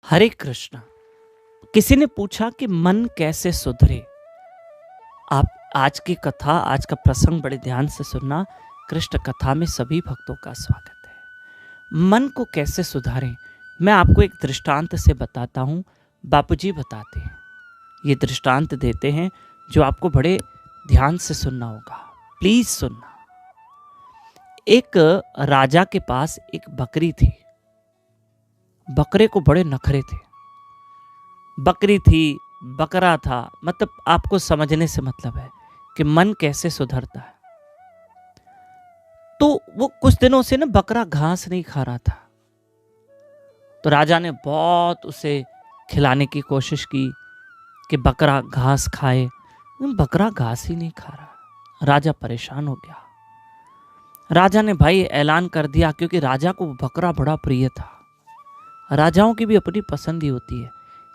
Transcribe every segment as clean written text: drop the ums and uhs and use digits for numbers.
हरे कृष्ण। किसी ने पूछा कि मन कैसे सुधरे। आप आज की कथा, आज का प्रसंग बड़े ध्यान से सुनना। कृष्ण कथा में सभी भक्तों का स्वागत है। मन को कैसे सुधारें, मैं आपको एक दृष्टांत से बताता हूँ। बापूजी बताते हैं, ये दृष्टांत देते हैं जो आपको बड़े ध्यान से सुनना होगा। प्लीज सुनना। एक राजा के पास एक बकरी थी। बकरे को बड़े नखरे थे। बकरी थी, बकरा था, मतलब आपको समझने से मतलब है कि मन कैसे सुधरता है। तो वो कुछ दिनों से ना बकरा घास नहीं खा रहा था। तो राजा ने बहुत उसे खिलाने की कोशिश की कि बकरा घास खाए। बकरा घास ही नहीं खा रहा। राजा परेशान हो गया। राजा ने भाई ऐलान कर दिया, क्योंकि राजा को बकरा बड़ा प्रिय था। राजाओं की भी अपनी पसंद ही होती है।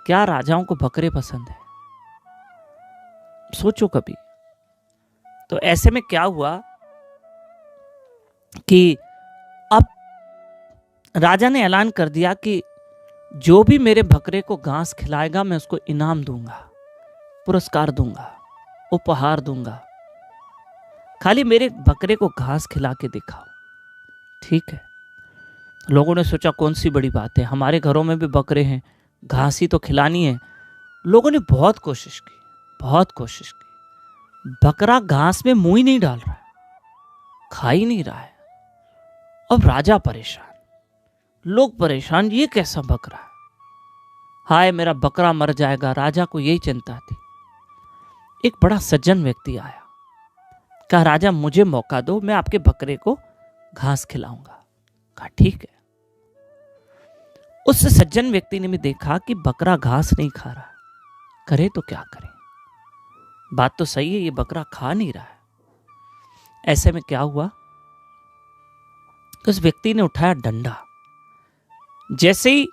क्या राजाओं को बकरे पसंद है? सोचो कभी। तो ऐसे में क्या हुआ कि अब राजा ने ऐलान कर दिया कि जो भी मेरे बकरे को घास खिलाएगा मैं उसको इनाम दूंगा, पुरस्कार दूंगा, उपहार दूंगा। खाली मेरे बकरे को घास खिला के दिखाओ। ठीक है। लोगों ने सोचा कौन सी बड़ी बात है, हमारे घरों में भी बकरे हैं, घास ही तो खिलानी है। लोगों ने बहुत कोशिश की, बहुत कोशिश की। बकरा घास में मुंह ही नहीं डाल रहा है, खा ही नहीं रहा है। अब राजा परेशान, लोग परेशान, ये कैसा बकरा है, हाय मेरा बकरा मर जाएगा। राजा को यही चिंता थी। एक बड़ा सज्जन व्यक्ति आया, कहा राजा मुझे मौका दो, मैं आपके बकरे को घास खिलाऊंगा। कहा ठीक है। उस सज्जन व्यक्ति ने भी देखा कि बकरा घास नहीं खा रहा है, करे तो क्या करे। बात तो सही है, ये बकरा खा नहीं रहा है। ऐसे में क्या हुआ, उस व्यक्ति ने उठाया डंडा। जैसे ही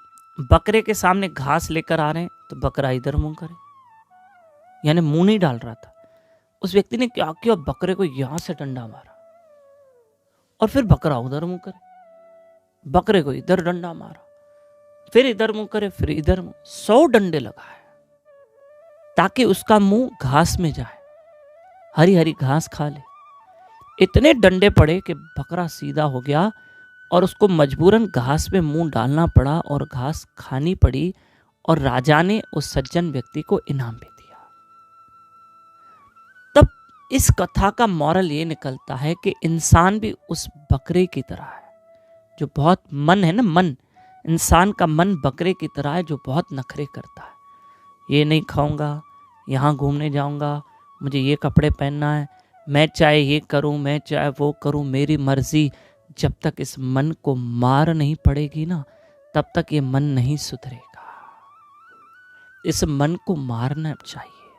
बकरे के सामने घास लेकर आ रहे हैं तो बकरा इधर मुंह करे, यानी मुंह नहीं डाल रहा था। उस व्यक्ति ने क्या किया, बकरे को यहां से डंडा मारा और फिर बकरा उधर मुंह करे, बकरे को इधर डंडा मारा, फिर इधर मुंह करे, फिर इधर मुंह। 100 डंडे लगाए ताकि उसका मुंह घास में जाए, हरी हरी घास खा ले। इतने डंडे पड़े कि बकरा सीधा हो गया और उसको मजबूरन घास में मुंह डालना पड़ा और घास खानी पड़ी। और राजा ने उस सज्जन व्यक्ति को इनाम भी दिया। तब इस कथा का मॉरल ये निकलता है कि इंसान भी उस बकरे की तरह है, जो बहुत मन है ना, मन, इंसान का मन बकरे की तरह है जो बहुत नखरे करता है। ये नहीं खाऊंगा, यहाँ घूमने जाऊंगा, मुझे ये कपड़े पहनना है, मैं चाहे ये करूं, मैं चाहे वो करूं, मेरी मर्जी। जब तक इस मन को मार नहीं पड़ेगी ना, तब तक ये मन नहीं सुधरेगा। इस मन को मारना चाहिए।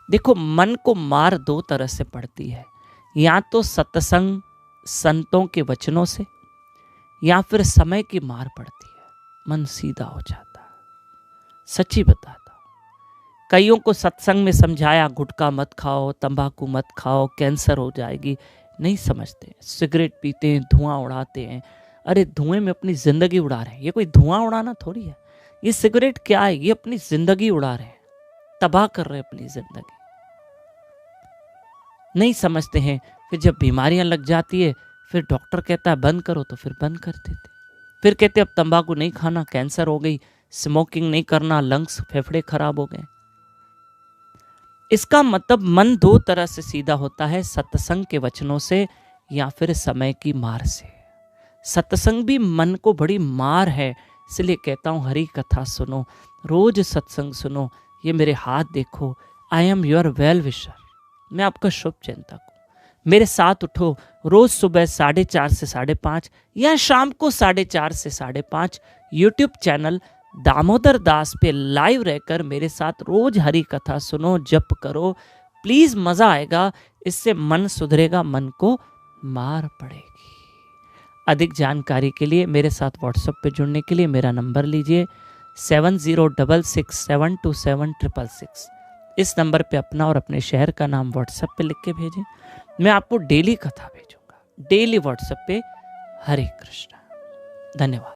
देखो, मन को मार 2 तरह से पड़ती है, या तो सत्संग, संतों के वचनों से, या फिर समय की मार पड़ती है, मन सीधा हो जाता है। सच्ची बताता हूं, कईयों को सत्संग में समझाया गुटखा मत खाओ, तंबाकू मत खाओ, कैंसर हो जाएगी, नहीं समझते। सिगरेट पीते हैं, धुआं उड़ाते हैं। अरे धुएं में अपनी जिंदगी उड़ा रहे हैं। ये कोई धुआं उड़ाना थोड़ी है, ये सिगरेट क्या है, ये अपनी जिंदगी उड़ा रहे हैं, तबाह कर रहे हैं अपनी जिंदगी। नहीं समझते हैं। फिर जब बीमारियां लग जाती है, फिर डॉक्टर कहता है बंद करो, तो फिर बंद कर देते। फिर कहते अब तंबाकू नहीं खाना, कैंसर हो गई, स्मोकिंग नहीं करना, लंग्स, फेफड़े खराब हो गए। इसका मतलब मन 2 तरह से सीधा होता है, सत्संग के वचनों से या फिर समय की मार से। सत्संग भी मन को बड़ी मार है, इसलिए कहता हूं हरी कथा सुनो, रोज सत्संग सुनो। ये मेरे हाथ देखो, I am your well wisher, मैं आपका शुभ चिंतक हूं। मेरे साथ उठो, रोज सुबह 4:30 से 5:30 या शाम को 4:30 से 5:30 यूट्यूब चैनल दामोदर दास पे लाइव रहकर मेरे साथ रोज हरी कथा सुनो, जप करो। प्लीज मजा आएगा, इससे मन सुधरेगा, मन को मार पड़ेगी। अधिक जानकारी के लिए मेरे साथ व्हाट्सएप पे जुड़ने के लिए मेरा नंबर लीजिए 7066727666। इस नंबर पे अपना और अपने शहर का नाम व्हाट्सएप पे लिख के भेजें। मैं आपको डेली कथा भेजूंगा, डेली व्हाट्सएप पे। हरे कृष्णा। धन्यवाद।